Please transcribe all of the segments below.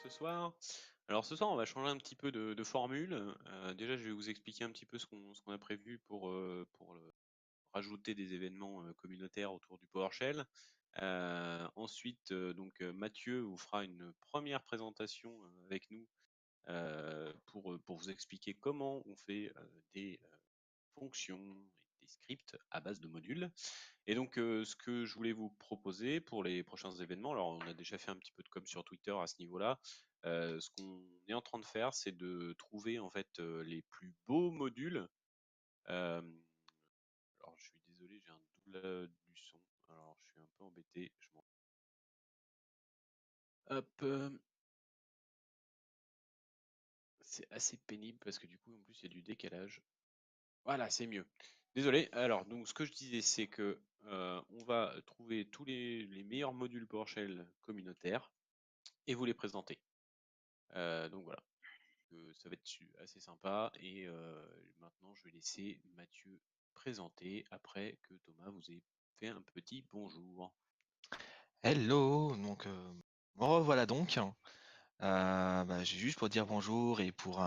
ce soir. Alors ce soir, on va changer un petit peu de formule. Déjà, je vais vous expliquer un petit peu ce qu'on a prévu pour rajouter des événements communautaires autour du PowerShell. Ensuite, Mathieu vous fera une première présentation avec nous pour vous expliquer comment on fait des fonctions et des scripts à base de modules. Et donc, ce que je voulais vous proposer pour les prochains événements, alors on a déjà fait un petit peu de com sur Twitter à ce niveau-là. Ce qu'on est en train de faire, c'est de trouver en fait les plus beaux modules. Euh, alors, je suis désolé, j'ai un double du son. Alors, je suis un peu embêté. Hop, c'est assez pénible parce que du coup, en plus, il y a du décalage. Voilà, c'est mieux. Désolé. Alors, donc, ce que je disais, c'est que on va trouver tous les meilleurs modules PowerShell communautaires et vous les présenter. Donc voilà. Ça va être assez sympa. Et maintenant, je vais laisser Mathieu présenter après que Thomas vous ait fait un petit bonjour. Hello, me revoilà donc. J'ai juste pour dire bonjour et pour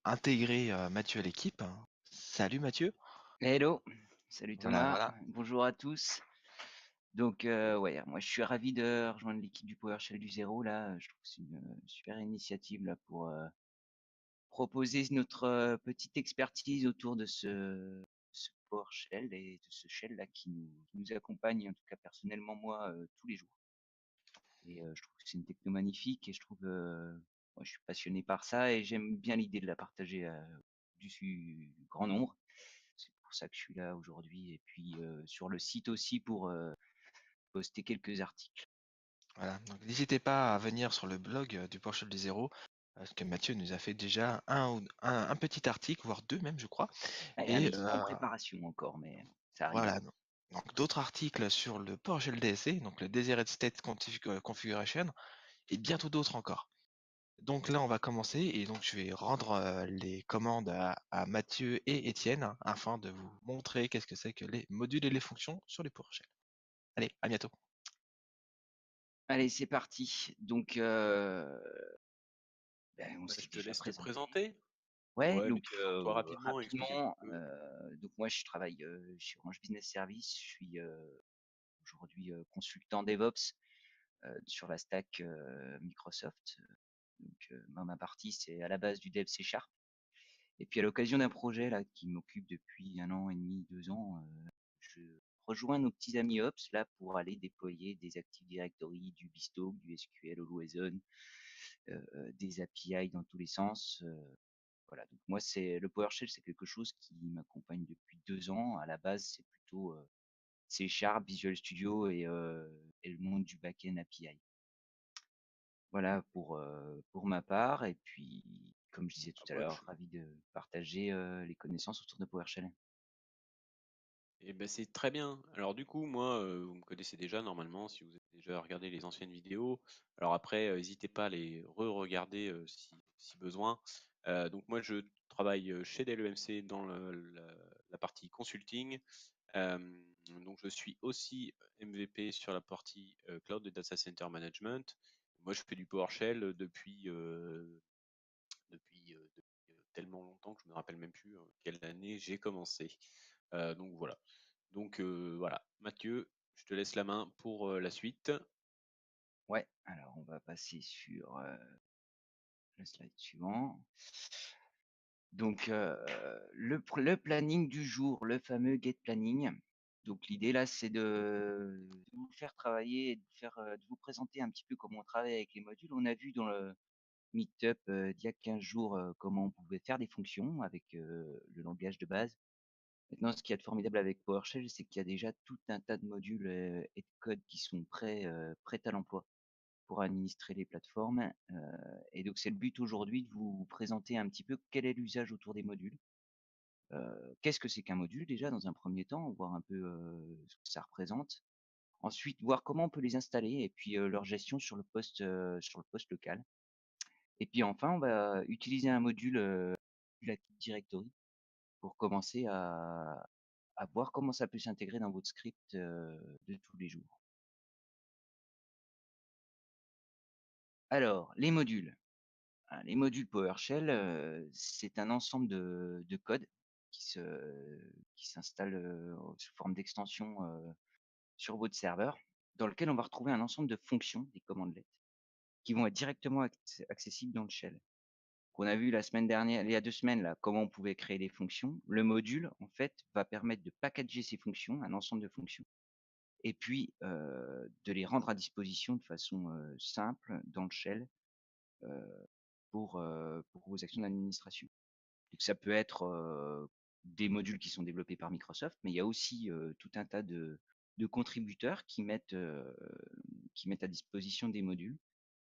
intégrer Mathieu à l'équipe. Salut Mathieu. Hello, salut Voilà, Thomas, voilà. bonjour à tous. Donc ouais, moi je suis ravi de rejoindre l'équipe du PowerShell du zéro là. Je trouve que c'est une super initiative là pour proposer notre petite expertise autour de ce PowerShell et de ce shell là qui nous accompagne, en tout cas personnellement moi, tous les jours. Et je trouve que c'est une techno magnifique et je trouve, moi je suis passionné par ça et j'aime bien l'idée de la partager du grand nombre. C'est pour ça que je suis là aujourd'hui et puis sur le site aussi pour poster quelques articles. Voilà. Donc n'hésitez pas à venir sur le blog du PowerShell du zéro, parce que Mathieu nous a fait déjà un petit article, voire deux même, je crois. Allez, un Et est en préparation encore, mais ça arrive. voilà. Donc d'autres articles sur le PowerShell DSC, donc le Desired State Configuration, et bientôt d'autres encore. Donc là, on va commencer et donc je vais rendre les commandes à Mathieu et Étienne afin de vous montrer qu'est-ce que c'est que les modules et les fonctions sur les PowerShell. Allez, à bientôt. Allez, c'est parti. Donc, on Bah, s'est je te déjà laisse te présenté. présenter. Ouais, Ouais, mais donc présente-toi rapidement, explique un petit rapidement, peu. donc moi je travaille chez Orange Business Service. Je suis aujourd'hui consultant DevOps sur la stack Microsoft. Donc ma partie c'est à la base du Dev C Sharp. Et puis à l'occasion d'un projet là qui m'occupe depuis 1 an et demi, 2 ans, je rejoins nos petits amis Ops là pour aller déployer des Active Directory, du Beanstalk, du SQL Always On, des API dans tous les sens. Voilà, donc moi c'est le PowerShell, c'est quelque chose qui m'accompagne depuis 2 ans. À la base, c'est plutôt C Sharp, Visual Studio et le monde du backend API. Voilà pour ma part. Et puis, comme je disais tout à Bah, l'heure, ravi de partager les connaissances autour de PowerShell. et ben c'est très bien. Alors du coup, moi, vous me connaissez déjà normalement si vous avez déjà regardé les anciennes vidéos. Alors après, n'hésitez pas à les re-regarder si besoin. Donc moi, je travaille chez Dell EMC dans la partie consulting. Euh, donc je suis aussi MVP sur la partie Cloud et Data Center Management. Moi, je fais du PowerShell depuis tellement longtemps que je me rappelle même plus quelle année j'ai commencé. Donc voilà. Donc voilà, Mathieu, je te laisse la main pour la suite. Ouais, alors on va passer sur le slide suivant. Donc le planning du jour, le fameux get planning. Donc l'idée là, c'est de vous faire travailler et de vous présenter un petit peu comment on travaille avec les modules. On a vu dans le Meetup d'il y a 15 jours comment on pouvait faire des fonctions avec le langage de base. Maintenant, ce qu'il y a de formidable avec PowerShell, c'est qu'il y a déjà tout un tas de modules et de codes qui sont prêts à l'emploi pour administrer les plateformes. Et donc, c'est le but aujourd'hui de vous présenter un petit peu quel est l'usage autour des modules. Qu'est-ce que c'est qu'un module déjà dans un premier temps, voir un peu ce que ça représente. Ensuite, voir comment on peut les installer et puis leur gestion sur le poste local. Et puis enfin, on va utiliser un module Active Directory pour commencer à voir comment ça peut s'intégrer dans votre script de tous les jours. Alors, les modules. Les modules PowerShell, c'est un ensemble de code qui s'installe sous forme d'extension sur votre serveur, dans lequel on va retrouver un ensemble de fonctions, des commandelet, qui vont être directement accessibles dans le shell. On a vu la semaine dernière, il y a 2 semaines, là, comment on pouvait créer des fonctions. Le module, en fait, va permettre de packager ces fonctions, un ensemble de fonctions, et puis de les rendre à disposition de façon simple dans le shell pour vos actions d'administration. Donc ça peut être des modules qui sont développés par Microsoft, mais il y a aussi tout un tas de contributeurs qui mettent à disposition des modules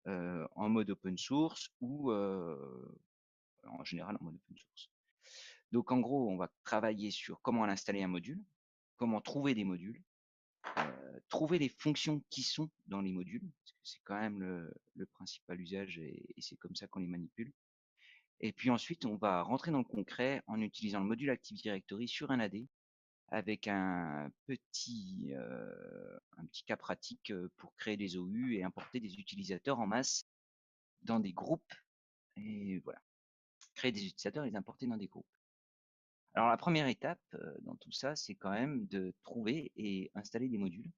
en mode open source ou en général en mode open source. Donc en gros, on va travailler sur comment installer un module, comment trouver des modules, trouver les fonctions qui sont dans les modules, parce que c'est quand même le principal usage et c'est comme ça qu'on les manipule. Et puis ensuite, on va rentrer dans le concret en utilisant le module Active Directory sur un AD avec un petit cas pratique pour créer des OU et importer des utilisateurs en masse dans des groupes. Et voilà, créer des utilisateurs et les importer dans des groupes. Alors la première étape dans tout ça, c'est quand même de trouver et installer des modules.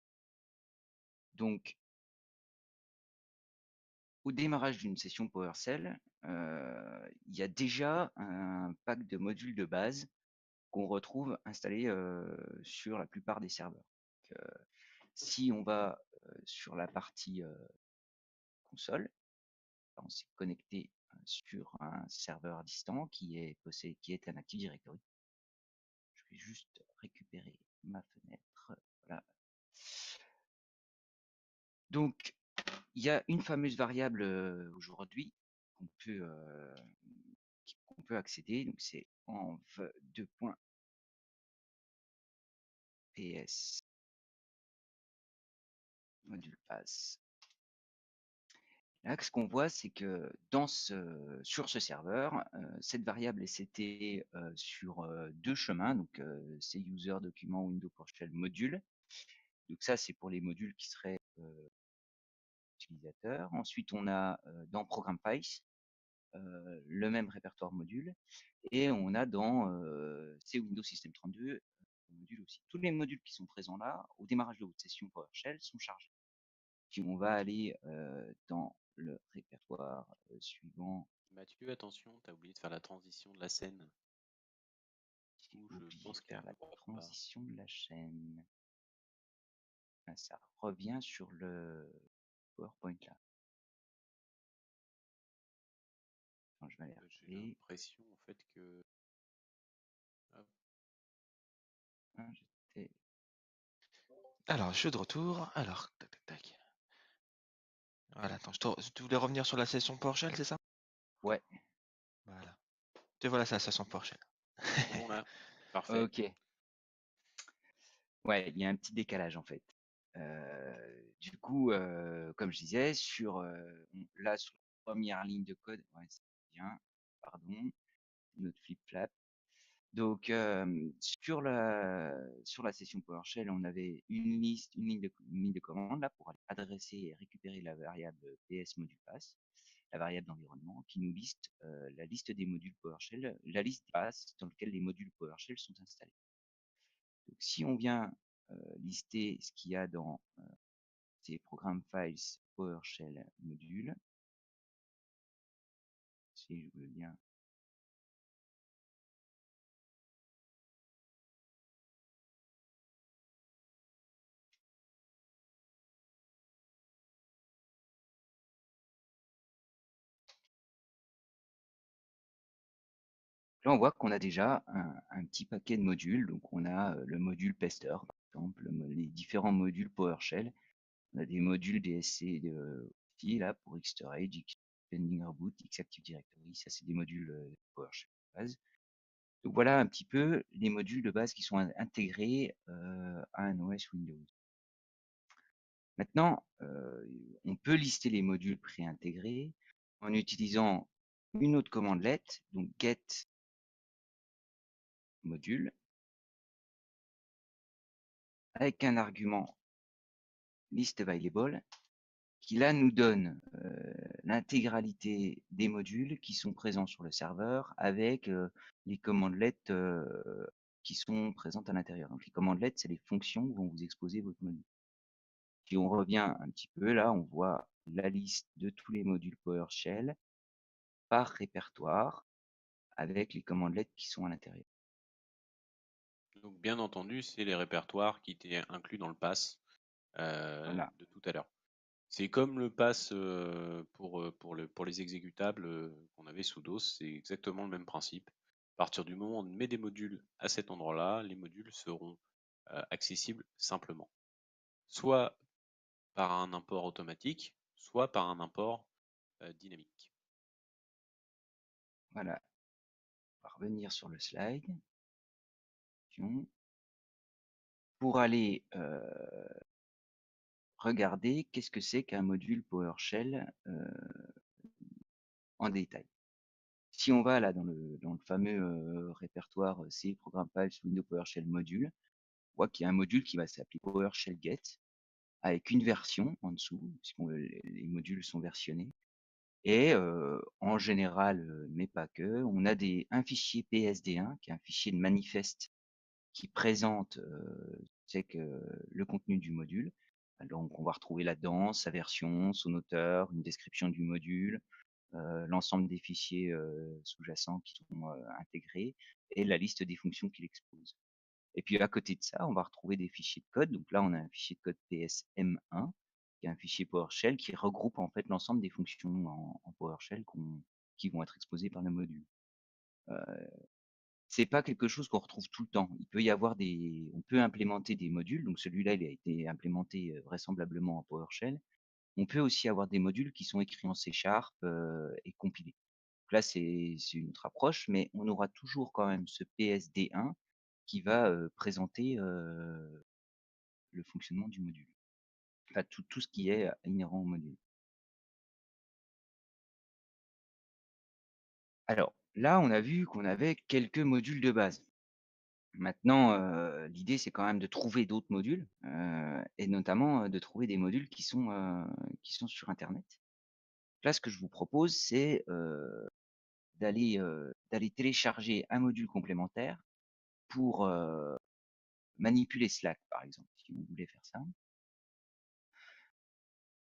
Donc, au démarrage d'une session PowerShell, il y a déjà un pack de modules de base qu'on retrouve installé sur la plupart des serveurs. Donc, si on va sur la partie console, on s'est connecté sur un serveur distant qui est un Active Directory. Je vais juste récupérer ma fenêtre. Voilà. Donc, il y a une fameuse variable aujourd'hui qu'on peut accéder. Donc, c'est env2.ps module pass. Là, ce qu'on voit, c'est que sur ce serveur, cette variable est setée sur 2 chemins. Donc, c'est user document window PowerShell module. Donc ça, c'est pour les modules qui seraient utilisateurs. Ensuite, on a dans Program Files le même répertoire module. Et on a dans Windows System 32 module aussi. Tous les modules qui sont présents là, au démarrage de votre session PowerShell, sont chargés. Puis on va aller dans le répertoire suivant. Mathieu, attention, t'as oublié de faire la transition de la scène. J'ai oublié de faire la transition de la chaîne. Ah, ça revient sur le PowerPoint là. Attends, je vais aller J'ai l'impression en fait que. Ah, Alors, je suis de retour. Alors, tac, tac, tac. Voilà, attends, tu voulais revenir sur la session PowerShell, c'est ça? Ouais. Voilà. Te voilà, c'est la session PowerShell. Bon là, parfait. Ok. Ouais, il y a un petit décalage en fait. Du coup, comme je disais, là sur la première ligne de code, ouais, c'est bien, pardon, notre flip-flap. Donc sur la session PowerShell, on avait une ligne de commande là pour adresser et récupérer la variable PS module pass, la variable d'environnement, qui nous liste la liste des modules PowerShell, la liste des passes dans lequel les modules PowerShell sont installés. Donc si on vient lister ce qu'il y a dans ces Program Files PowerShell module, si je veux bien. Là, on voit qu'on a déjà un petit paquet de modules. Donc, on a le module Pester, par exemple, les différents modules PowerShell. On a des modules DSC aussi, là, pour Xstorage, Pending Reboot, Xactive Directory. Ça, c'est des modules PowerShell de base. Donc, voilà un petit peu les modules de base qui sont intégrés à un OS Windows. Maintenant, on peut lister les modules préintégrés en utilisant une autre commandelet, donc get module, avec un argument list available qui là nous donne l'intégralité des modules qui sont présents sur le serveur avec les commandelets qui sont présentes à l'intérieur. Donc les commandelets, c'est les fonctions que vont vous exposer votre module. Si on revient un petit peu, là, on voit la liste de tous les modules PowerShell par répertoire avec les commandelets qui sont à l'intérieur. Donc bien entendu, c'est les répertoires qui étaient inclus dans le pass Voilà. de tout à l'heure. C'est comme le pass pour les exécutables qu'on avait sous DOS, c'est exactement le même principe. À partir du moment où on met des modules à cet endroit-là, les modules seront accessibles simplement. Soit par un import automatique, soit par un import dynamique. Voilà. On va revenir sur le slide. Pour aller regarder qu'est-ce que c'est qu'un module PowerShell en détail. Si on va là dans le fameux répertoire C, Programme Files, Windows PowerShell Module, on voit qu'il y a un module qui va s'appeler PowerShell Get avec une version en dessous, puisque les modules sont versionnés. Et en général, mais pas que, on a un fichier PSD1 qui est un fichier de manifeste qui présente le contenu du module. Donc on va retrouver là-dedans sa version, son auteur, une description du module, l'ensemble des fichiers sous-jacents qui sont intégrés et la liste des fonctions qu'il expose. Et puis à côté de ça, on va retrouver des fichiers de code. Donc là, on a un fichier de code PSM1, qui est un fichier PowerShell qui regroupe en fait l'ensemble des fonctions en PowerShell qui vont être exposées par le module. C'est pas quelque chose qu'on retrouve tout le temps. Il peut y avoir on peut implémenter des modules. Donc celui-là, il a été implémenté vraisemblablement en PowerShell. On peut aussi avoir des modules qui sont écrits en C# et compilés. Donc là, c'est une autre approche, mais on aura toujours quand même ce PSD1 qui va présenter le fonctionnement du module. Enfin, tout ce qui est inhérent au module. Alors, là, on a vu qu'on avait quelques modules de base. Maintenant, l'idée, c'est quand même de trouver d'autres modules, et notamment de trouver des modules qui sont sur Internet. Là, ce que je vous propose, c'est d'aller télécharger un module complémentaire pour manipuler Slack, par exemple, si vous voulez faire ça.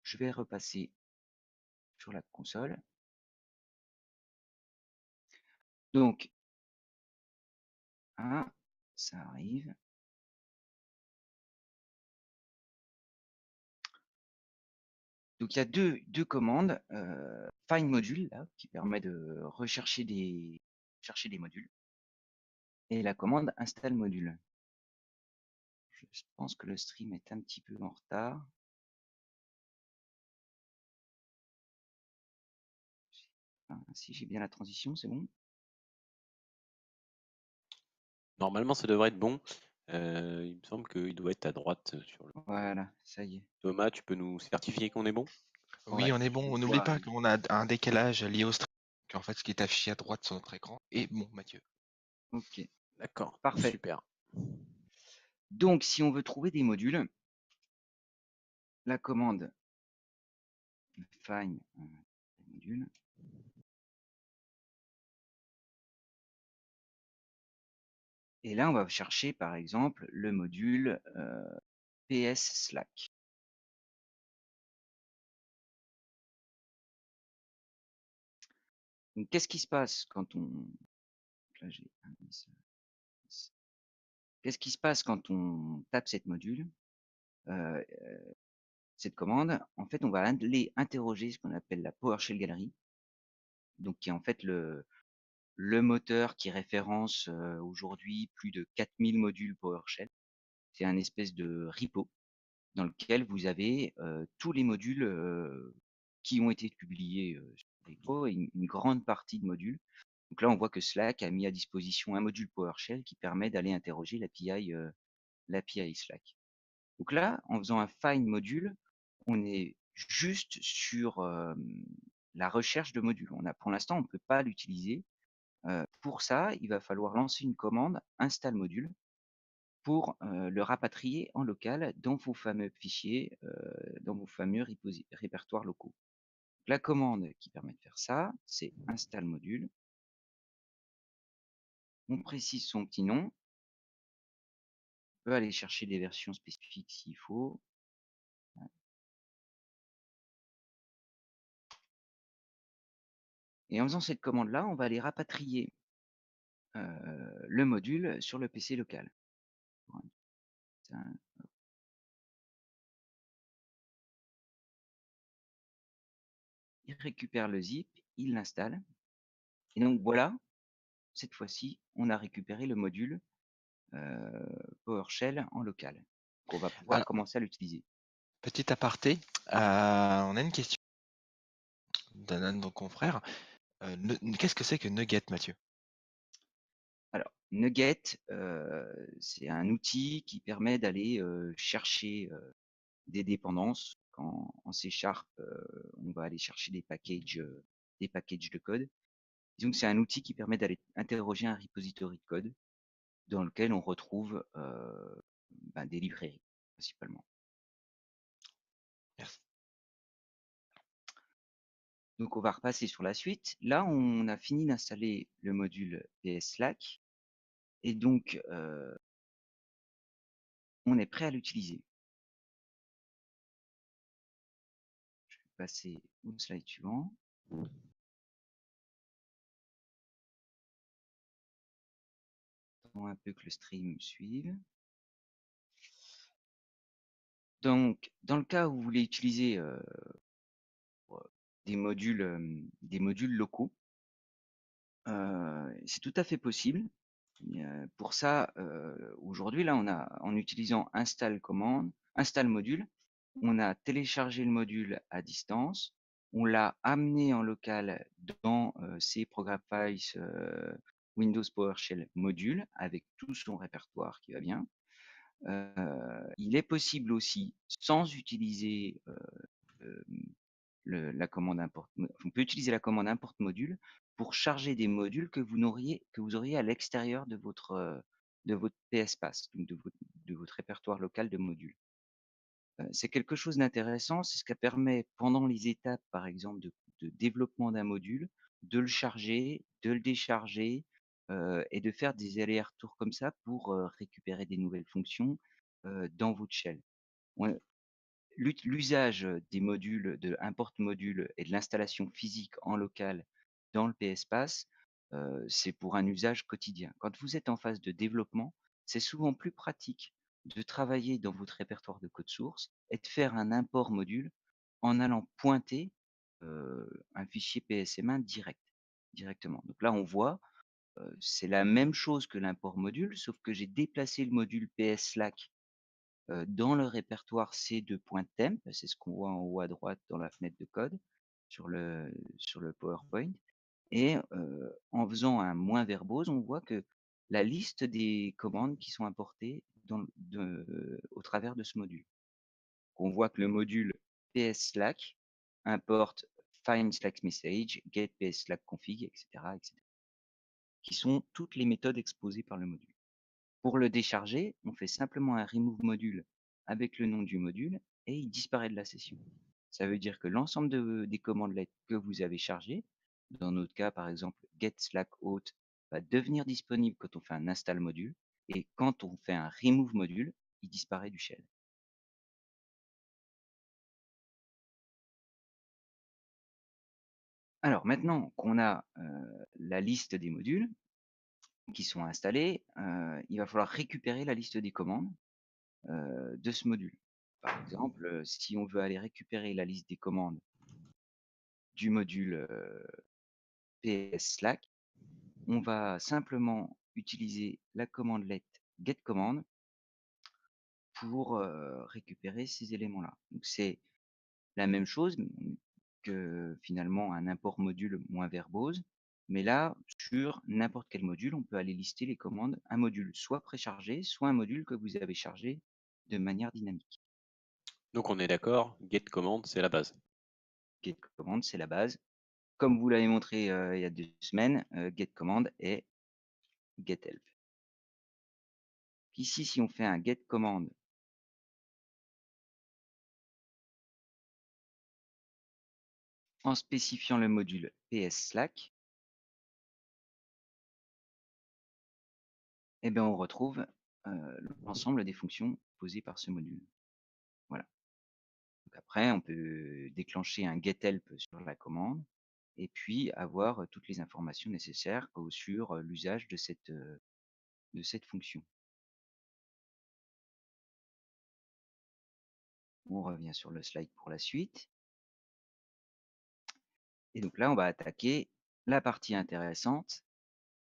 Je vais repasser sur la console. Donc, ça arrive. Donc, il y a deux commandes. Find module, là, qui permet de rechercher des modules. Et la commande install module. Je pense que le stream est un petit peu en retard. Si j'ai bien la transition, c'est bon? Normalement, ça devrait être bon. Il me semble qu'il doit être à droite sur le. Voilà, ça y est. Thomas, tu peux nous certifier qu'on est bon? Oui, Ouais, on est je bon. vais N'oublie voir. pas qu'on a un décalage lié au stream. En fait, ce qui est affiché à droite sur notre écran est bon, Mathieu. Ok, D'accord, parfait. super. Donc, si on veut trouver des modules, la commande find module. Et là, on va chercher, par exemple, le module PS Slack. Donc, qu'est-ce qui se passe quand on... Là, j'ai un Qu'est-ce qui se passe quand on tape cette module, cette commande? En fait, on va aller interroger ce qu'on appelle la PowerShell Gallery, donc qui est en fait le moteur qui référence aujourd'hui plus de 4000 modules PowerShell. C'est un espèce de repo dans lequel vous avez tous les modules qui ont été publiés sur le repo et une grande partie de modules. Donc là, on voit que Slack a mis à disposition un module PowerShell qui permet d'aller interroger l'API Slack. Donc là, en faisant un find module, on est juste sur la recherche de modules. Pour l'instant, on ne peut pas l'utiliser. Pour ça, il va falloir lancer une commande install module pour le rapatrier en local dans vos fameux fichiers, dans vos fameux répertoires locaux. La commande qui permet de faire ça, c'est install module. On précise son petit nom. On peut aller chercher des versions spécifiques s'il faut. Et en faisant cette commande-là, on va aller rapatrier le module sur le PC local. Voilà. Il récupère le zip, il l'installe. Et donc voilà, cette fois-ci, on a récupéré le module PowerShell en local. On va pouvoir Alors, commencer à l'utiliser. petit aparté, on a une question d'un de nos confrères. Qu'est-ce que c'est que Nugget, Mathieu? Alors, Nugget, c'est un outil qui permet d'aller chercher des dépendances. Quand en C#, on va aller chercher des packages de code. Disons que c'est un outil qui permet d'aller interroger un repository de code dans lequel on retrouve des librairies, principalement. Merci. Donc, on va repasser sur la suite. Là, on a fini d'installer le module PS Slack. Et donc, on est prêt à l'utiliser. Je vais passer au slide suivant. Attends un peu que le stream suive. Donc, dans le cas où vous voulez utiliser des modules locaux, c'est tout à fait possible. Pour ça, aujourd'hui, là, en utilisant install module, on a téléchargé le module à distance, on l'a amené en local dans ces Program Files Windows PowerShell module avec tout son répertoire qui va bien. Il est possible aussi, sans utiliser la commande import, on peut utiliser la commande import module pour charger des modules que vous auriez à l'extérieur de votre PSPass, donc de votre répertoire local de modules. C'est quelque chose d'intéressant, c'est ce qui permet pendant les étapes, par exemple, de développement d'un module, de le charger, de le décharger et de faire des allers-retours comme ça pour récupérer des nouvelles fonctions dans votre shell. L'usage des modules de import module et de l'installation physique en local dans le PSPass, c'est pour un usage quotidien. Quand vous êtes en phase de développement, c'est souvent plus pratique de travailler dans votre répertoire de code source et de faire un import module en allant pointer un fichier PSM1 directement. Donc là, on voit, c'est la même chose que l'import module, sauf que j'ai déplacé le module PS Slack dans le répertoire C2.temp, c'est ce qu'on voit en haut à droite dans la fenêtre de code sur le PowerPoint. Et en faisant un moins verbose, on voit que la liste des commandes qui sont importées au travers de ce module. On voit que le module PS Slack importe find Slack message, get PS Slack config, etc., qui sont toutes les méthodes exposées par le module. Pour le décharger, on fait simplement un remove module avec le nom du module et il disparaît de la session. Ça veut dire que l'ensemble des commandes que vous avez chargées, dans notre cas par exemple get slack out, va devenir disponible quand on fait un install module et quand on fait un remove module, il disparaît du shell. Alors maintenant qu'on a la liste des modules qui sont installés, il va falloir récupérer la liste des commandes de ce module. Par exemple, si on veut aller récupérer la liste des commandes du module PS Slack, on va simplement utiliser la commande getCommand pour récupérer ces éléments-là. Donc c'est la même chose que finalement un import module moins verbose, mais là, sur n'importe quel module, on peut aller lister les commandes, un module soit préchargé, soit un module que vous avez chargé de manière dynamique. Donc on est d'accord, get command, c'est la base. getCommand, c'est la base. Comme vous l'avez montré il y a 2 semaines, getCommand et getHelp. Ici, si on fait un getCommand en spécifiant le module PS Slack, eh bien, on retrouve l'ensemble des fonctions posées par ce module. Voilà. Donc après, on peut déclencher un getHelp sur la commande et puis avoir toutes les informations nécessaires sur l'usage de cette fonction. On revient sur le slide pour la suite. Et donc là, on va attaquer la partie intéressante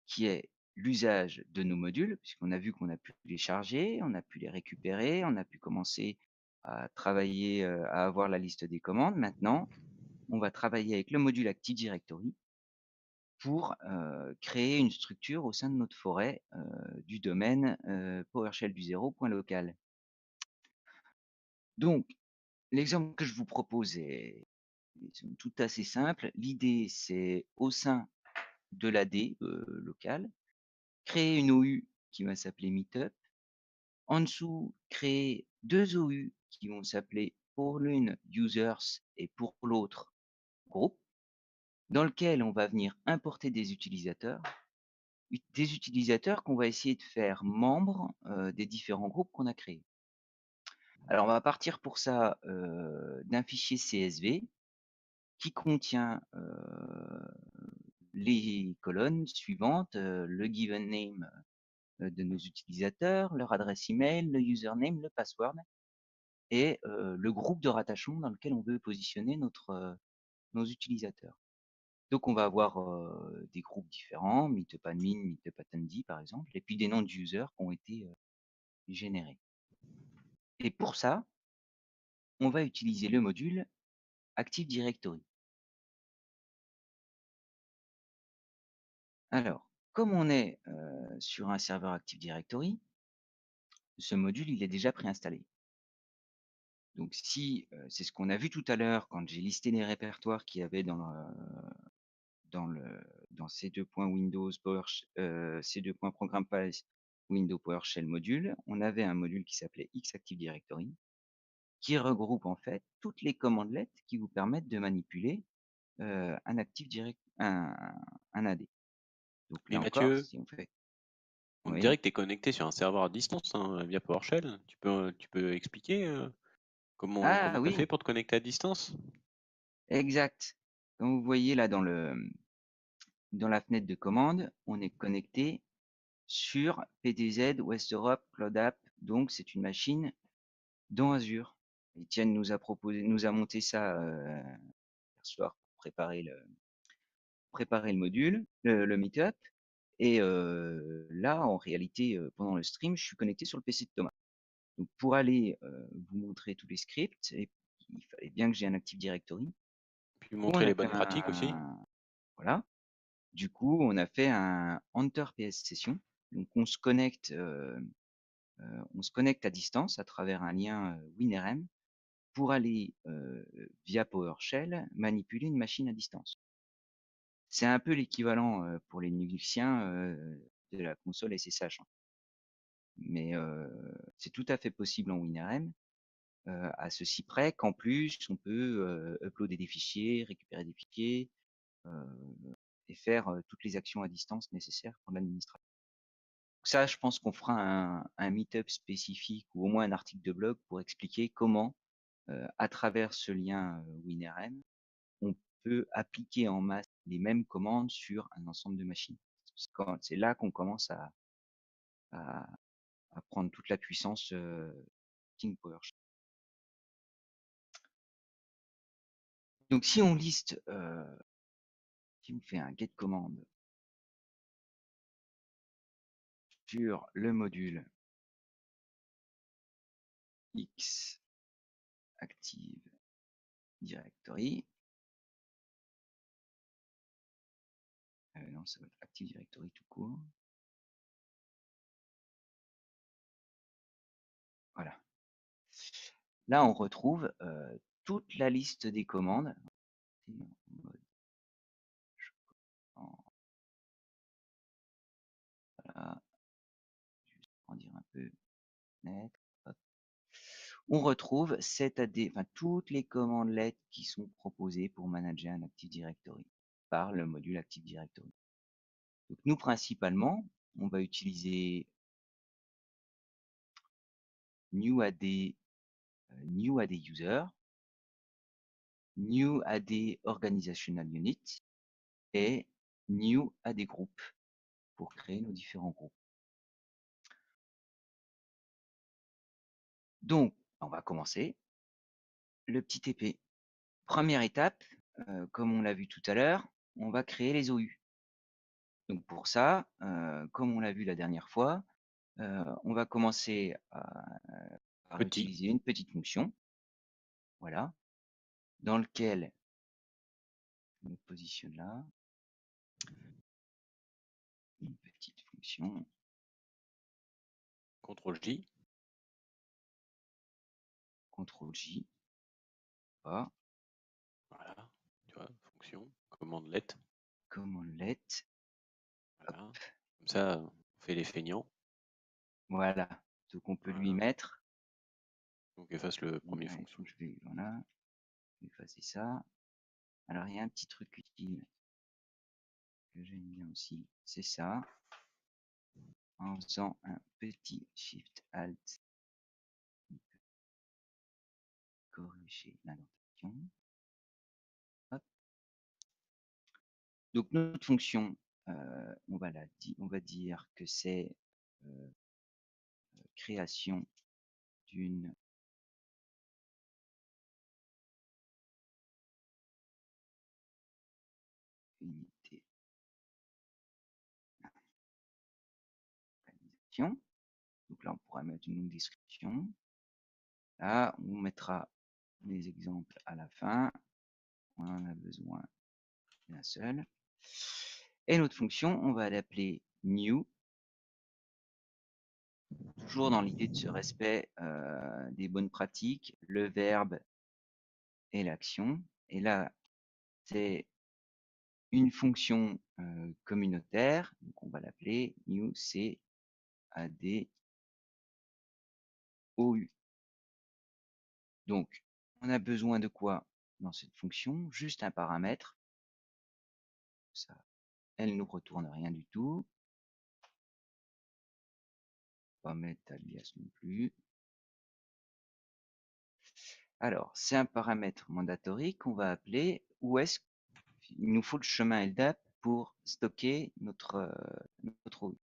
qui est l'usage de nos modules, puisqu'on a vu qu'on a pu les charger, on a pu les récupérer, on a pu commencer à travailler, à avoir la liste des commandes. Maintenant, on va travailler avec le module Active Directory pour créer une structure au sein de notre forêt du domaine PowerShell du zéro.local. Donc, l'exemple que je vous propose est tout assez simple. L'idée, c'est au sein de l'AD local, créer une OU qui va s'appeler Meetup. En dessous, créer deux OU qui vont s'appeler pour l'une Users et pour l'autre Group, dans lequel on va venir importer des utilisateurs qu'on va essayer de faire membres des différents groupes qu'on a créés. Alors, on va partir pour ça d'un fichier CSV qui contient les colonnes suivantes, le given name de nos utilisateurs, leur adresse email, le username, le password et le groupe de rattachement dans lequel on veut positionner nos utilisateurs. Donc on va avoir des groupes différents, Meetup Admin, Meetup Attendee par exemple, et puis des noms d'users qui ont été générés. Et pour ça, on va utiliser le module Active Directory. Alors, comme on est sur un serveur Active Directory, ce module il est déjà préinstallé. Donc si, c'est ce qu'on a vu tout à l'heure quand j'ai listé les répertoires qu'il y avait dans ces deux points Windows ces deux points Programme Files Windows PowerShell module, on avait un module qui s'appelait X Active Directory, qui regroupe en fait toutes les commandelettes qui vous permettent de manipuler un AD. Donc Mais là encore, Mathieu, si on fait, on oui, dirait que tu es connecté sur un serveur à distance via PowerShell. Tu peux expliquer comment tu as oui, fait pour te connecter à distance? exact. Comme vous voyez là dans la fenêtre de commande, on est connecté sur PTZ West Europe Cloud App. Donc c'est une machine dans Azure. Étienne nous a monté ça hier soir pour préparer le module, le meetup. Et là, en réalité, pendant le stream, je suis connecté sur le PC de Thomas. Donc pour aller vous montrer tous les scripts, il fallait bien que j'ai un Active Directory. Puis On montrer a les fait bonnes pratiques aussi. voilà. Du coup, on a fait un Enter PS Session. Donc on se connecte à distance à travers un lien WinRM pour aller via PowerShell manipuler une machine à distance. C'est un peu l'équivalent pour les Linuxiens de la console SSH, hein. Mais c'est tout à fait possible en WinRM, à ceci près qu'en plus on peut uploader des fichiers, récupérer des fichiers et faire toutes les actions à distance nécessaires pour l'administration. Ça, je pense qu'on fera un meet-up spécifique ou au moins un article de blog pour expliquer comment, à travers ce lien WinRM, on peut appliquer en masse les mêmes commandes sur un ensemble de machines. C'est là qu'on commence à, prendre toute la puissance King PowerShell. Donc si on liste, si on fait un get commande sur le module X Active Directory, non, ça va être Active Directory tout court. Voilà. Là, on retrouve toute la liste des commandes. Voilà. Juste pour en dire un peu net. Hop. on retrouve cette toutes les commandes let qui sont proposées pour manager un Active Directory par le module Active Directory. Donc nous, principalement, on va utiliser new AD user, new AD organizational unit et new AD group pour créer nos différents groupes. Donc, on va commencer. Le petit TP. Première étape, comme on l'a vu tout à l'heure, on va créer les OU. Donc pour ça, comme on l'a vu la dernière fois, on va commencer à utiliser une petite fonction, voilà, dans lequel je me positionne là, une petite fonction. CTRL-J. CTRL-J. Voilà, tu vois, fonction, commande let. Commande let. Voilà. Comme ça, on fait les feignants. Voilà, donc on peut lui mettre. Donc efface le premier fonction. Voilà, je vais effacer ça. Alors il y a un petit truc utile que j'aime bien aussi, c'est ça. En faisant un petit Shift Alt, corriger l'indentation. Donc notre fonction, on va dire que c'est création d'une unité d'organisation. Donc là, on pourra mettre une description. Là, on mettra les exemples à la fin. On en a besoin d'un seul. Et notre fonction, on va l'appeler new. Toujours dans l'idée de ce respect des bonnes pratiques, le verbe et l'action. Et là, c'est une fonction communautaire. Donc on va l'appeler new CAD OU. Donc, on a besoin de quoi dans cette fonction? Juste un paramètre. Ça, elle nous retourne rien du tout. Pas mettre alias non plus. Alors, c'est un paramètre mandatory qu'on va appeler où est-ce qu'il nous faut le chemin LDAP pour stocker notre OU.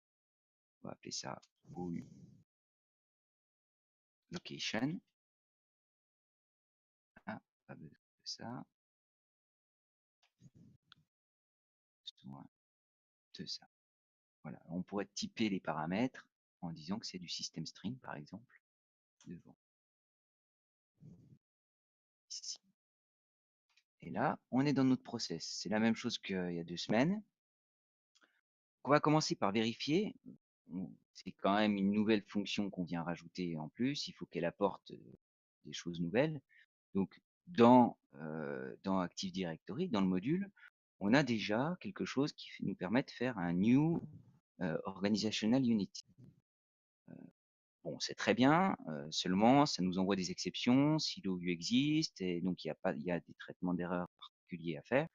On va appeler ça OU location. Ah, pas besoin de ça. Besoin de ça. Voilà, on pourrait typer les paramètres en disant que c'est du system string, par exemple, devant. Ici. Et là, on est dans notre process. C'est la même chose qu'il y a 2 semaines. On va commencer par vérifier. C'est quand même une nouvelle fonction qu'on vient rajouter en plus. Il faut qu'elle apporte des choses nouvelles. Donc, dans Active Directory, dans le module, on a déjà quelque chose qui nous permet de faire un New Organizational Unit. Bon, c'est très bien, seulement ça nous envoie des exceptions si l'OU existe, et donc il y a des traitements d'erreurs particuliers à faire.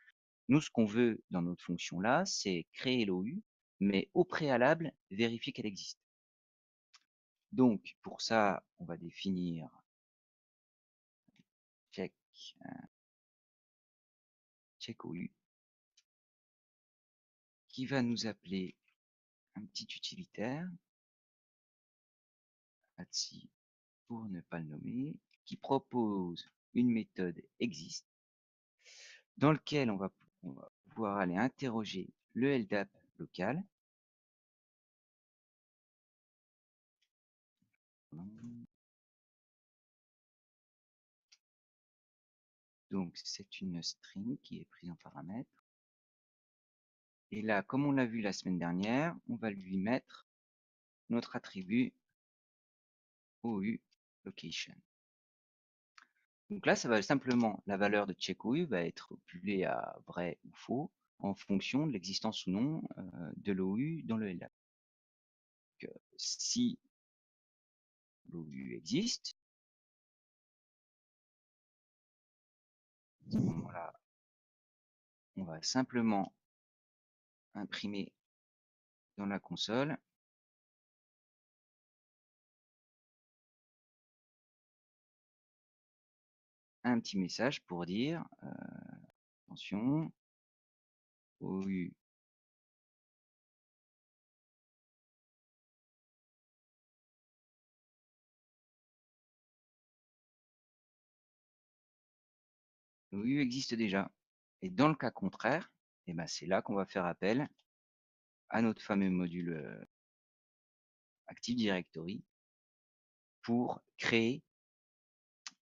Nous, ce qu'on veut dans notre fonction là, c'est créer l'OU, mais au préalable, vérifier qu'elle existe. Donc, pour ça, on va définir check OU, qui va nous appeler un petit utilitaire, ATSI pour ne pas le nommer, qui propose une méthode exist, dans lequel on va pouvoir aller interroger le LDAP local. Donc, c'est une string qui est prise en paramètre. Et là, comme on l'a vu la semaine dernière, on va lui mettre notre attribut OU location. Donc là, ça va simplement, la valeur de check OU va être publiée à vrai ou faux en fonction de l'existence ou non de l'OU dans le LDAP. Donc, si l'OU existe, ce moment-là, on va simplement imprimer dans la console un petit message pour dire attention, OU existe déjà. Et dans le cas contraire, eh ben, c'est là qu'on va faire appel à notre fameux module Active Directory pour créer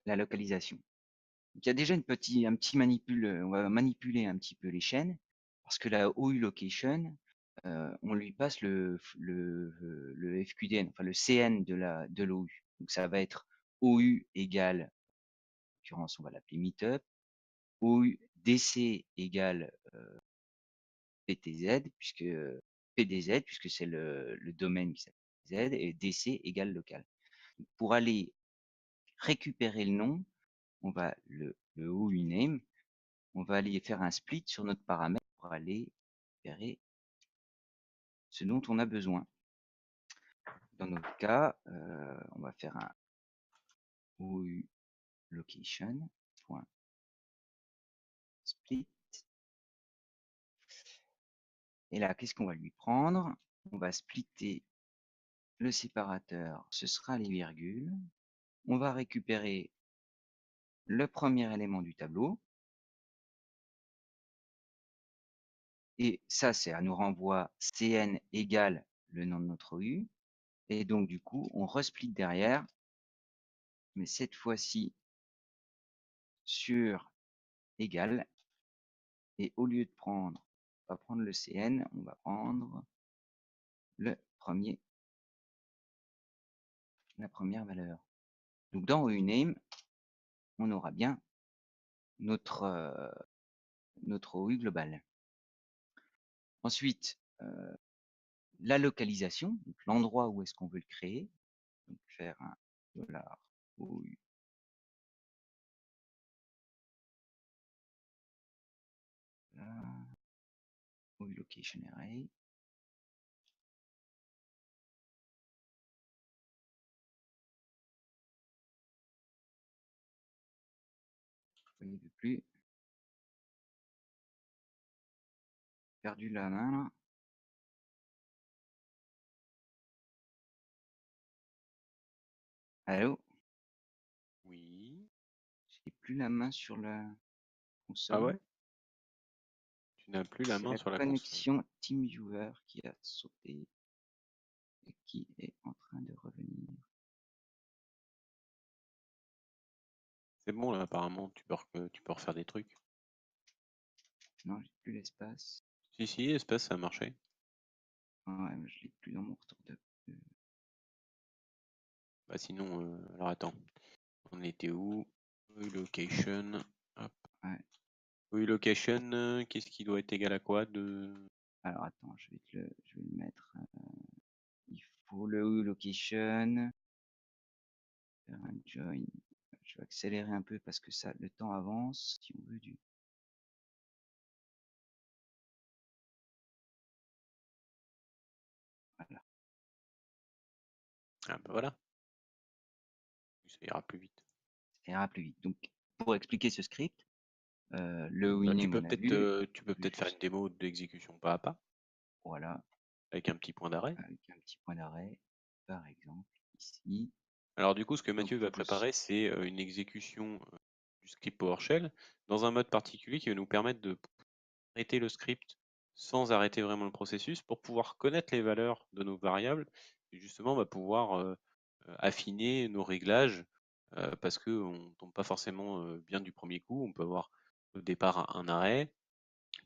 la localisation. Donc, il y a déjà un petit manipule, on va manipuler un petit peu les chaînes, parce que la OU location, on lui passe le FQDN, enfin le CN de l'OU. Donc ça va être OU égale, en l'occurrence on va l'appeler meetup, OU DC égale PTZ, puisque PDZ, puisque c'est le domaine qui s'appelle Z, et DC égale local. Donc, pour aller récupérer le nom, on va le OU name, on va aller faire un split sur notre paramètre pour aller récupérer ce dont on a besoin. Dans notre cas, on va faire un OU location split. Et là, qu'est-ce qu'on va lui prendre? On va splitter le séparateur, ce sera les virgules. On va récupérer le premier élément du tableau. Et ça, ça nous renvoie CN égale le nom de notre OU. Et donc, du coup, on resplit derrière, mais cette fois-ci sur égal. Et au lieu de prendre, on va prendre le CN, on va prendre le premier, la première valeur. Donc, dans OUName, on aura bien notre OU global. Ensuite, la localisation, l'endroit où est-ce qu'on veut le créer. Donc, faire un $OU location array. Vous voyez plus. Perdu la main là. Allô? Oui. J'ai plus la main sur la Ah console. ouais? Tu n'as plus la C'est main la sur la console. connexion TeamViewer qui a sauté et qui est en train de revenir. C'est bon là, apparemment, tu peux refaire des trucs. Non, j'ai plus l'espace. Si, espace, ça a marché. Ouais, mais je l'ai plus dans mon retour de. Bah sinon, alors attends. On était où? OU location. Hop. Ouais. OU location, qu'est-ce qui doit être égal à quoi de... Alors attends, je vais le mettre. Il faut le OU location. Faire un join. Je vais accélérer un peu parce que ça, le temps avance. Si on veut du. Voilà. Ah bah voilà. Ça ira plus vite. Ça ira plus vite. Donc, pour expliquer ce script, le Bah, OUName, on a vu. tu peux peut-être faire une démo d'exécution pas à pas, Voilà, avec un petit point d'arrêt. avec un petit point d'arrêt, par exemple, ici. Alors du coup, ce que Donc, Mathieu va préparer, c'est une exécution du script PowerShell dans un mode particulier qui va nous permettre de arrêter le script sans arrêter vraiment le processus pour pouvoir connaître les valeurs de nos variables et justement on va pouvoir affiner nos réglages parce qu'on ne tombe pas forcément bien du premier coup. On peut avoir au départ un arrêt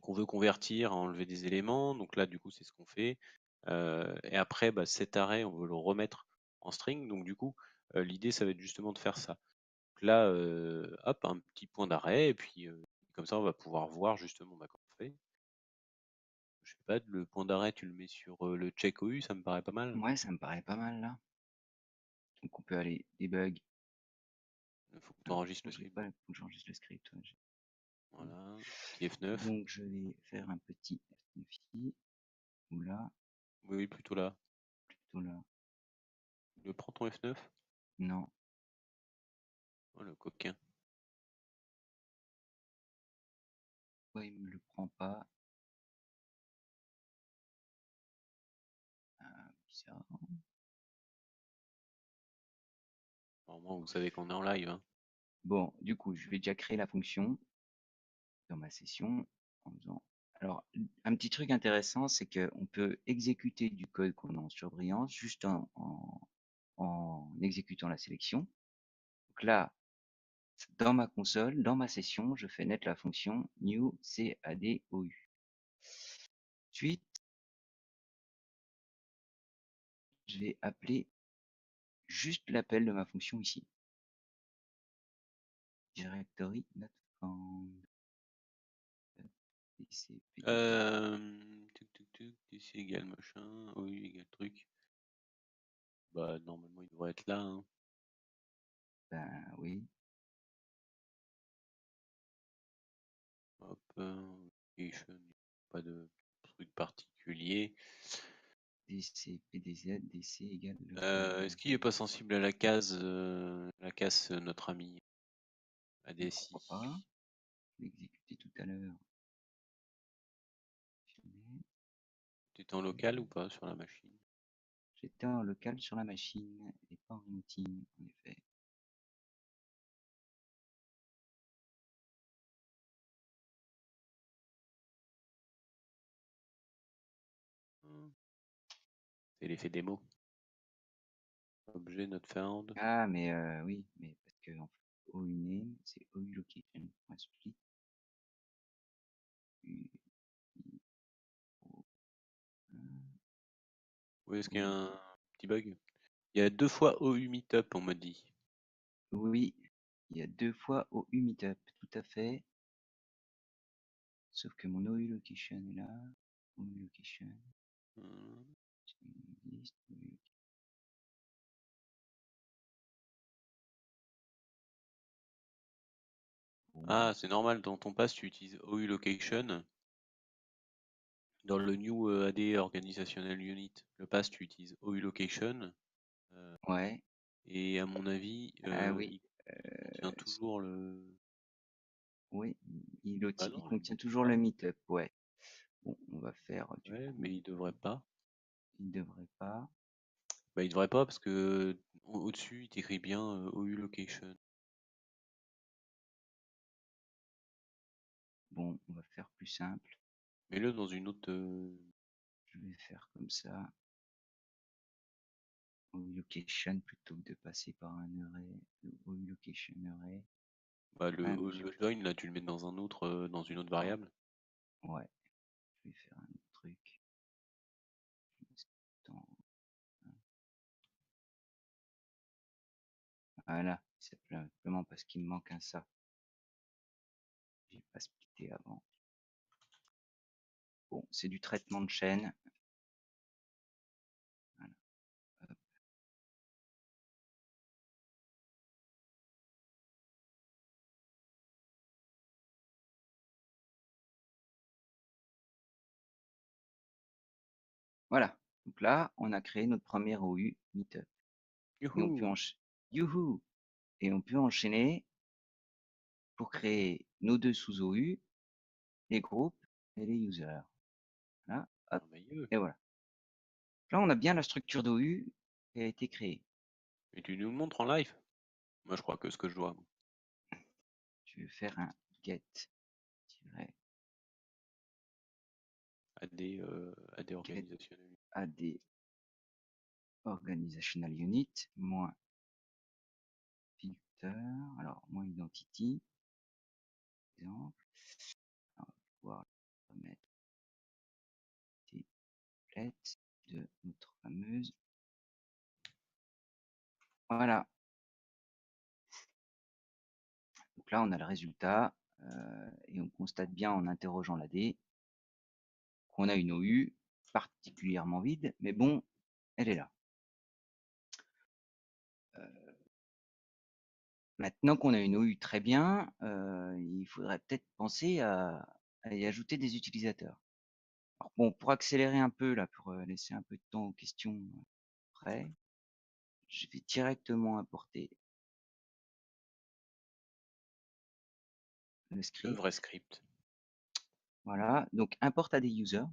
qu'on veut convertir à enlever des éléments. Donc là, du coup, c'est ce qu'on fait. Et après, bah, cet arrêt, on veut le remettre en string. Donc du coup, l'idée, ça va être justement de faire ça. Donc là, hop, un petit point d'arrêt. Et puis, comme ça, on va pouvoir voir justement bah, comment on fait. Je sais pas, le point d'arrêt, tu le mets sur le check OU, ça me paraît pas mal. Ouais, ça me paraît pas mal là. Donc on peut aller debug. Il faut que tu enregistres le J'ai script. pas, faut que j'enregistre le script. Ouais. Voilà, petit F9. Donc je vais faire un petit F9 ici, ou là, Oui, plutôt là. plutôt là. Prends ton F9. Non, Oh, le coquin. pourquoi il me le prend pas? Ah, bizarre. Normalement, vous savez qu'on est en live. Hein. Bon, du coup, je vais déjà créer la fonction dans ma session en faisant. Alors, un petit truc intéressant, c'est qu'on peut exécuter du code qu'on a en surbrillance juste en exécutant la sélection. Donc là, dans ma console, dans ma session, je fais naître la fonction new cadou. Ensuite, je vais appeler juste l'appel de ma fonction ici. Directory not found. DC égale machin. Oui, égale truc. Bah, normalement, il devrait être là. Hein. Ben oui. Hop, location, pas de truc particulier. DC, PDZ, DC égale. Est-ce qu'il est pas sensible à la case, notre ami Je ne ADSI? crois pas. Je l'ai exécuté tout à l'heure. Tu étais en local ou pas sur la machine? J'étais en local sur la machine et pas en routing, en effet. C'est l'effet démo. Objet not found. Ah, mais oui, mais parce que en fait, OU name, c'est OU location. Split. Oui, est-ce qu'il y a un petit bug? Il y a 2 fois OU Meetup, on m'a dit. Oui, il y a 2 fois OU meetup, tout à fait. Sauf que mon OU location est là. OU location. Ah, c'est normal, dans ton pass, tu utilises OU Location. Dans le New AD Organizational Unit, le pass, tu utilises OU Location. Ouais. Et à mon avis, Ah oui. il contient toujours le... Oui, il Ah non, contient toujours le meetup, ouais. Bon, on va faire du ouais, coup. mais il devrait pas. Il devrait pas. Bah, il devrait pas parce que au-dessus, il t'écrit bien OU Location. Bon, on va faire plus simple. Mets-le dans une autre... Je vais faire comme ça. OU location plutôt que de passer par un array. Le OU location array. Bah, Ah, mais le join, là, tu le mets dans un autre, dans une autre variable. ouais. Je vais faire un autre truc. Voilà, c'est simplement parce qu'il me manque un ça. J'ai pas splitté avant. Bon, c'est du traitement de chaîne. Voilà. Hop. Voilà. Donc là, on a créé notre premier OU Meetup. Et on peut Youhou! Youhou! Et on peut enchaîner pour créer nos deux sous-OU, les groupes et les users. Voilà. Hop. Merveilleux. Et voilà. Là, on a bien la structure d'OU qui a été créée. Et tu nous le montres en live? Moi, je crois que ce que je dois. Je vais faire un get AD Organizational. AD Organizational Unit moins filter, alors moins identity, exemple. Alors, on va pouvoir mettre des templates de notre fameuse. Voilà. Donc là, on a le résultat et on constate bien en interrogeant l'AD qu'on a une OU particulièrement vide, mais bon, elle est là. Maintenant qu'on a une OU très bien, il faudrait peut-être penser à y ajouter des utilisateurs. Alors bon, pour accélérer un peu là, pour laisser un peu de temps aux questions après, je vais directement importer le Le script. vrai script. Voilà, donc import AD user,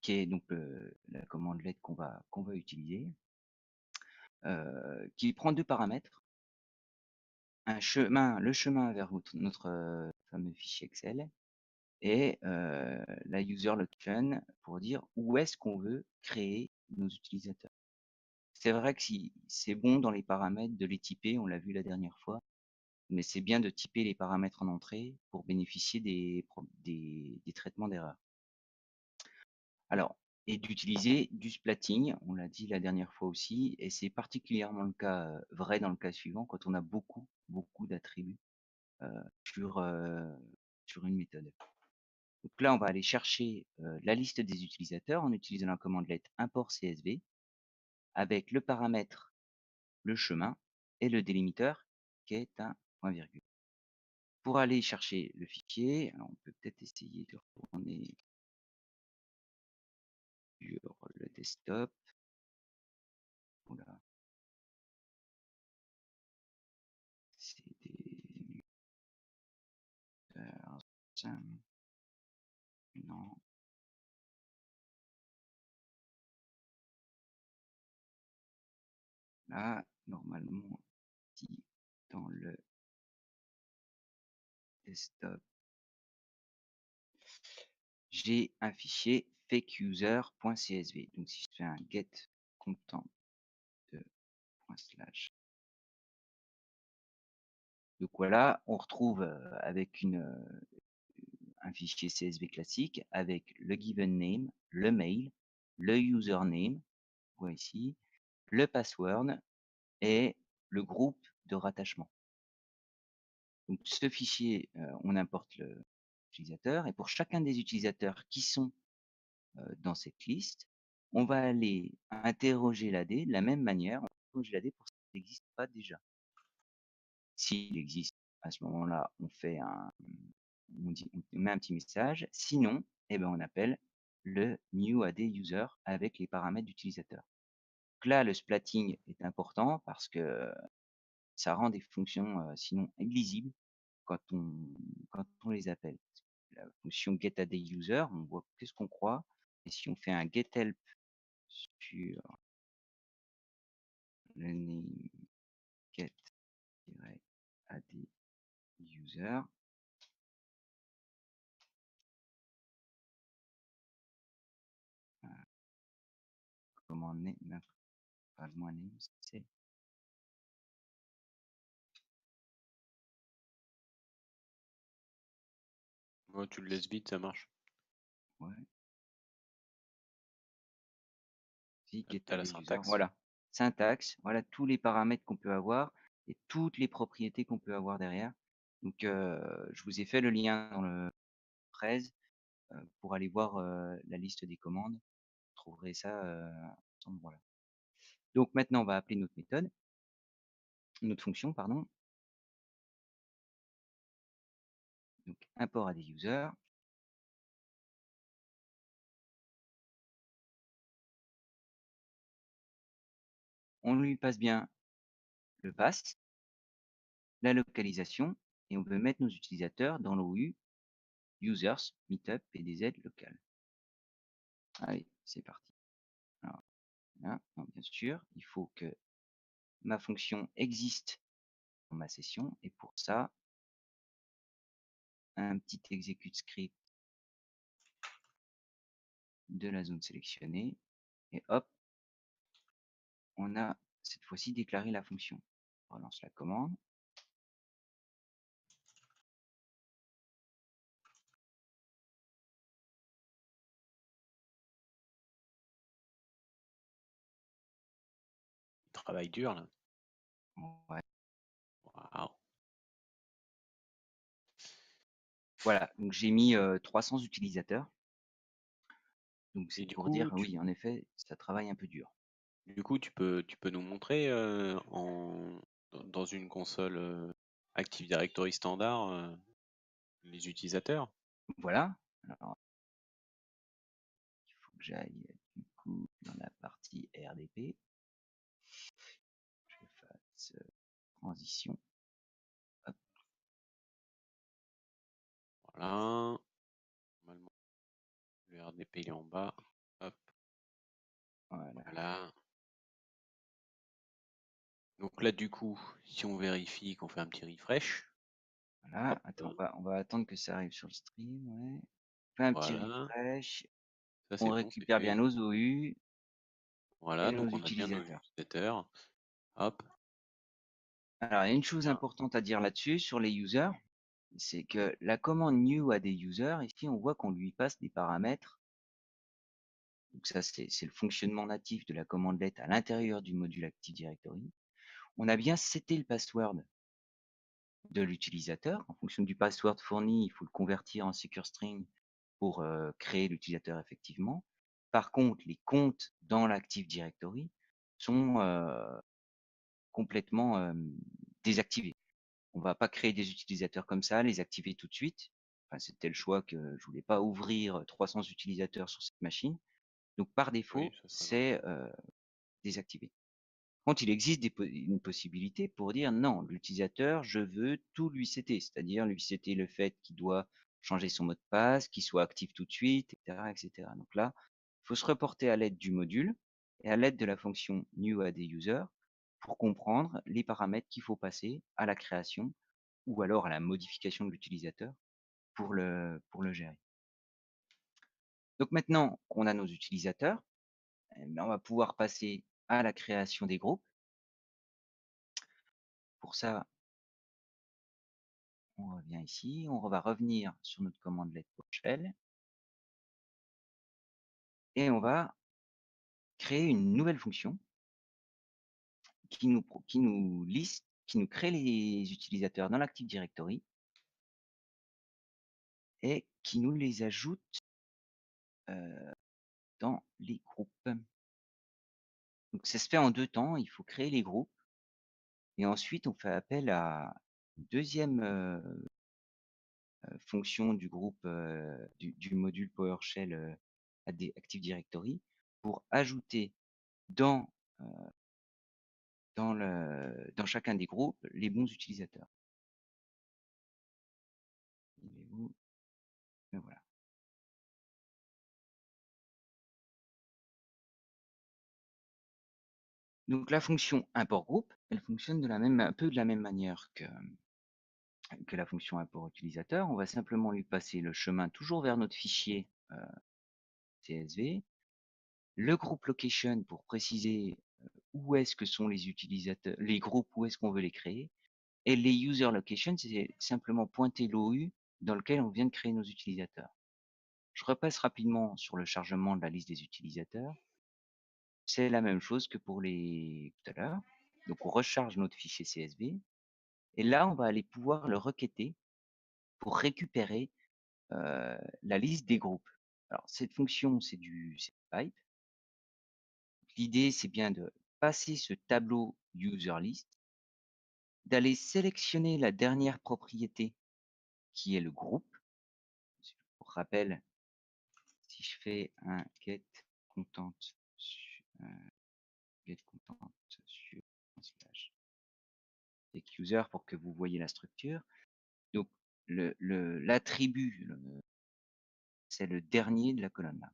qui est donc la commandelet qu'on va utiliser, qui prend 2 paramètres. Le chemin vers notre fameux fichier Excel et la user location pour dire où est-ce qu'on veut créer nos utilisateurs. C'est vrai que si c'est bon dans les paramètres de les typer, on l'a vu la dernière fois, mais c'est bien de typer les paramètres en entrée pour bénéficier des traitements d'erreurs. Alors, et d'utiliser du splatting, on l'a dit la dernière fois aussi, et c'est particulièrement le cas vrai dans le cas suivant quand on a beaucoup d'attributs sur une méthode. Donc là, on va aller chercher la liste des utilisateurs en utilisant la commandelet import CSV avec le paramètre, le chemin et le délimiteur qui est un point virgule. Pour aller chercher le fichier, alors on peut peut-être essayer de retourner sur le desktop. Oula. C'est des... non. Là, normalement, si dans le desktop, j'ai un fichier fakeuser.csv. Donc si je fais un get content de .slash. Donc voilà, on retrouve avec un fichier CSV classique avec le given name, le mail, le username, voit ici, le password et le groupe de rattachement. Donc ce fichier, on importe l'utilisateur et pour chacun des utilisateurs qui sont dans cette liste, on va aller interroger l'AD de la même manière, on interroge l'AD pour ce qui n'existe pas déjà. S'il existe, à ce moment-là, on met un petit message. Sinon, eh ben, on appelle le new AD user avec les paramètres d'utilisateur. Donc là, le splatting est important parce que ça rend des fonctions sinon illisibles quand on les appelle. La fonction getAdUser, on voit que ce qu'on croit. Et si on fait un getHelp sur le name get-aduser, comment name, pas moins name, c'est Ouais, tu le laisses vite, ça marche. ouais. Si T'as la getAdUser, syntaxe. voilà. Syntaxe, voilà tous les paramètres qu'on peut avoir et toutes les propriétés qu'on peut avoir derrière. Donc, je vous ai fait le lien dans le 13 pour aller voir la liste des commandes. Vous trouverez ça à cet endroit-là. Donc maintenant, on va appeler notre méthode, notre fonction, pardon. Donc import AdUser. On lui passe bien le pass, la localisation, et on veut mettre nos utilisateurs dans l'OU users, meetup, PDZ local. Allez, c'est parti. Alors, là, bien sûr, il faut que ma fonction existe dans ma session, et pour ça, un petit execute script de la zone sélectionnée, et hop, on a cette fois-ci déclaré la fonction. On relance la commande. Travail dur, là. Ouais. Waouh. Voilà, donc j'ai mis 300 utilisateurs. Donc Et c'est du pour coup, dire, oui, en effet, ça travaille un peu dur. du coup, tu peux nous montrer en dans une console Active Directory standard les utilisateurs. Voilà. Alors, il faut que j'aille du coup dans la partie RDP. Je fasse transition. Hop, Voilà. Normalement, le RDP il est en bas. Hop, voilà. voilà. Donc là, du coup, si on vérifie qu'on fait un petit refresh, Voilà. hop, Attends, on va attendre que ça arrive sur le stream. Ouais. On fait un petit voilà. refresh. Ça On c'est bon, c'est récupère bien fait. nos OU Voilà, et nos donc on a bien nos utilisateurs. utilisateurs. Hop, Alors, il y a une chose bien. importante à dire là-dessus, sur les users, c'est que la commande new a des users. Ici, on voit qu'on lui passe des paramètres. Donc ça, c'est le fonctionnement natif de la commande let à l'intérieur du module Active Directory. On a bien seté le password de l'utilisateur. En fonction du password fourni, il faut le convertir en secure string pour créer l'utilisateur effectivement. Par contre, les comptes dans l'Active Directory sont complètement désactivés. On ne va pas créer des utilisateurs comme ça, les activer tout de suite. Enfin, c'était le choix que je voulais pas ouvrir 300 utilisateurs sur cette machine. Donc, par Oui, défaut, ça serait c'est dommage. désactivé. Quand il existe une possibilité pour dire non, l'utilisateur, je veux tout lui setter, c'est-à-dire lui setter le fait qu'il doit changer son mot de passe, qu'il soit actif tout de suite, etc., etc. Donc là, il faut se reporter à l'aide du module et à l'aide de la fonction newAddUser pour comprendre les paramètres qu'il faut passer à la création ou alors à la modification de l'utilisateur pour le gérer. Donc maintenant qu'on a nos utilisateurs, on va pouvoir passer à la création des groupes. Pour ça, on revient ici, on va revenir sur notre commande let PowerShell et on va créer une nouvelle fonction qui nous liste, qui nous crée les utilisateurs dans l'Active Directory et qui nous les ajoute dans les groupes. Donc ça se fait en 2 temps, il faut créer les groupes et ensuite on fait appel à une deuxième fonction du groupe du module PowerShell Active Directory pour ajouter dans dans chacun des groupes les bons utilisateurs. Il est où? Et voilà. Donc la fonction import groupe, elle fonctionne un peu de la même manière que la fonction import utilisateur. On va simplement lui passer le chemin toujours vers notre fichier CSV, le groupe location pour préciser où est-ce que sont les utilisateurs, les groupes, où est-ce qu'on veut les créer, et les user location, c'est simplement pointer l'OU dans lequel on vient de créer nos utilisateurs. Je repasse rapidement sur le chargement de la liste des utilisateurs. C'est la même chose que pour les tout à l'heure. Donc on recharge notre fichier CSV et là on va aller pouvoir le requêter pour récupérer la liste des groupes. Alors cette fonction c'est du pipe. L'idée c'est bien de passer ce tableau user list, d'aller sélectionner la dernière propriété qui est le groupe. Pour rappel, si je fais un get content sur slash take user pour que vous voyez la structure. Donc l'attribut, c'est le dernier de la colonne là.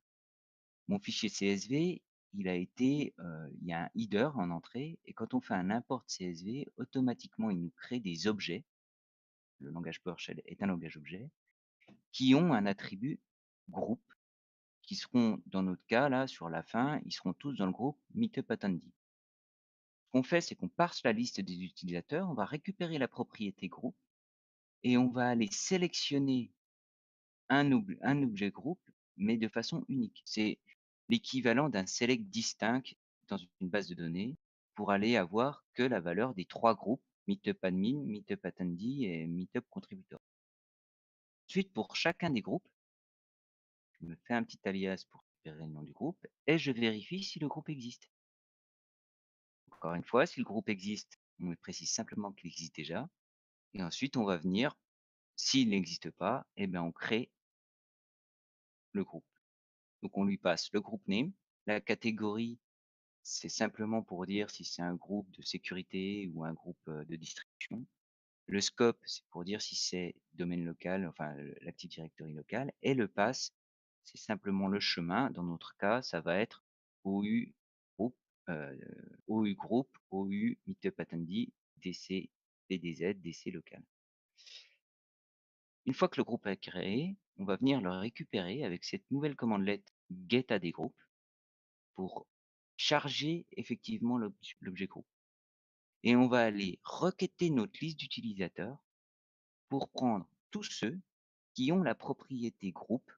Mon fichier CSV, il y a un header en entrée et quand on fait un import CSV, automatiquement il nous crée des objets. Le langage PowerShell est un langage objet qui ont un attribut groupe qui seront, dans notre cas, là, sur la fin, ils seront tous dans le groupe Meetup Attendee. Ce qu'on fait, c'est qu'on parse la liste des utilisateurs, on va récupérer la propriété groupe et on va aller sélectionner un objet groupe, mais de façon unique. C'est l'équivalent d'un select distinct dans une base de données pour aller avoir que la valeur des 3 groupes, Meetup Admin, Meetup Attendee et Meetup Contributor. Ensuite, pour chacun des groupes, je me fais un petit alias pour récupérer le nom du groupe et je vérifie si le groupe existe. Encore une fois, si le groupe existe, On précise simplement qu'il existe déjà. Et ensuite, on va venir, s'il n'existe pas, eh bien, on crée le groupe. Donc, on lui passe le groupe name. La catégorie, c'est simplement pour dire si c'est un groupe de sécurité ou un groupe de distribution. Le scope, c'est pour dire si c'est domaine local, enfin l'Active Directory local. Et le pass, c'est simplement le chemin. Dans notre cas, ça va être OU groupe, OU groupe, OU meetup attendee, DC, BDZ, DC local. Une fois que le groupe est créé, on va venir le récupérer avec cette nouvelle commandelette getAdGroup pour charger effectivement l'objet groupe. Et on va aller requêter notre liste d'utilisateurs pour prendre tous ceux qui ont la propriété groupe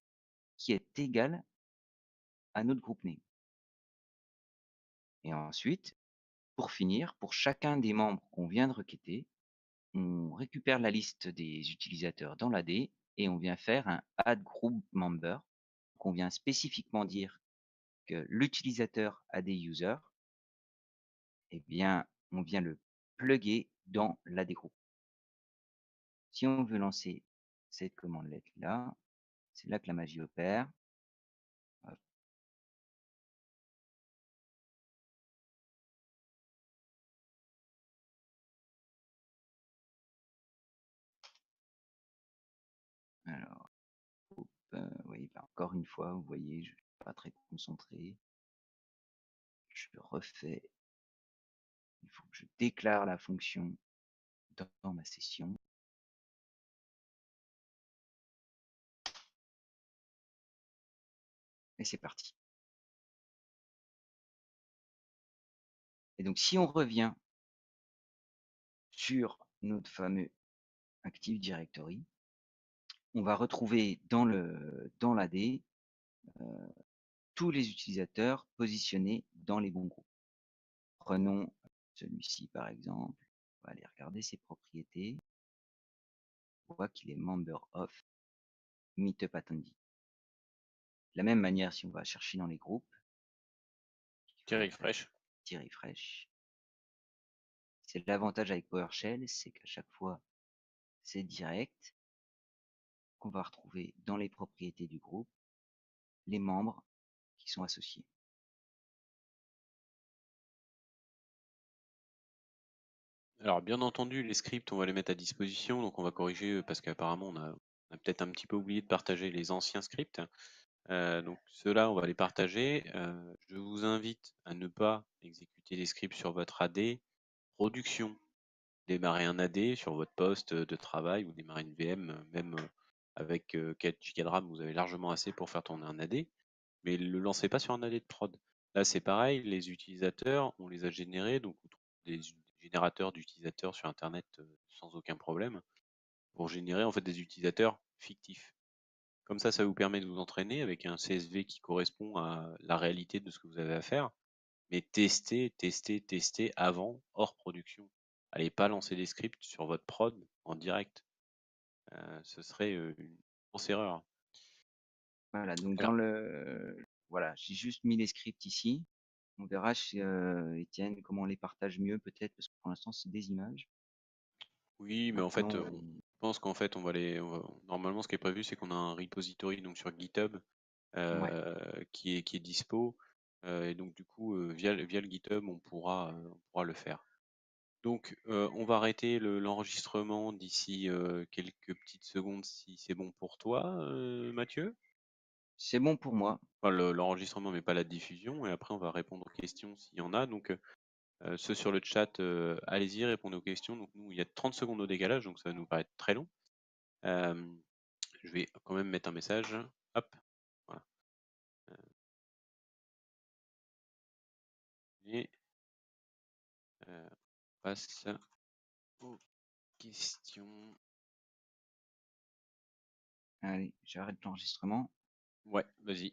qui est égale à notre groupe name. Et ensuite, pour finir, pour chacun des membres qu'on vient de requêter, on récupère la liste des utilisateurs dans l'AD et on vient faire un add group member. On vient spécifiquement dire que l'utilisateur AD user, eh bien, on vient le plugger dans l'AD group. Si on veut lancer cette commande-lettre là, c'est là que la magie opère. Hop. Alors, oui, bah, encore une fois, vous voyez, je ne suis pas très concentré. Je refais. Il faut que je déclare la fonction dans ma session. Et c'est parti. Et donc, si on revient sur notre fameux Active Directory, on va retrouver dans l'AD tous les utilisateurs positionnés dans les bons groupes. Prenons celui-ci par exemple. On va aller regarder ses propriétés. On voit qu'il est member of meetup attendee. De la même manière, si on va chercher dans les groupes, refresh. Petit refresh. C'est l'avantage avec PowerShell, c'est qu'à chaque fois, c'est direct. Qu'on va retrouver dans les propriétés du groupe les membres qui sont associés. Alors bien entendu, les scripts, on va les mettre à disposition, donc on va corriger parce qu'apparemment on a peut-être un petit peu oublié de partager les anciens scripts. Donc ceux-là, on va les partager. Je vous invite à ne pas exécuter les scripts sur votre AD production. Démarrer un AD sur votre poste de travail ou démarrer une VM, même avec 4 Go de RAM, vous avez largement assez pour faire tourner un AD, mais ne le lancez pas sur un AD de prod. Là, c'est pareil, les utilisateurs, on les a générés, donc on trouve des générateurs d'utilisateurs sur Internet sans aucun problème pour générer en fait des utilisateurs fictifs. Comme ça vous permet de vous entraîner avec un CSV qui correspond à la réalité de ce que vous avez à faire, mais testez avant, hors production. Allez pas lancer des scripts sur votre prod en direct. Ce serait une grosse erreur. Voilà, donc Alors, voilà, j'ai juste mis les scripts ici. On verra chez Étienne comment on les partage mieux peut-être, parce que pour l'instant c'est des images. oui, mais en fait, Maintenant, on pense qu'en fait, normalement, ce qui est prévu, c'est qu'on a un repository donc sur GitHub qui est dispo. Et donc, du coup, via le GitHub, on pourra le faire. Donc, on va arrêter l'enregistrement d'ici quelques petites secondes si c'est bon pour toi, Mathieu. c'est bon pour moi. Enfin, l'enregistrement, mais pas la diffusion. Et après, on va répondre aux questions s'il y en a. Donc, ceux sur le chat, allez-y, répondez aux questions. Donc, nous, il y a 30 secondes au décalage, donc ça va nous paraître très long. Je vais quand même mettre un message. Hop, voilà. Et on passe aux questions. Allez, j'arrête l'enregistrement. Ouais, vas-y.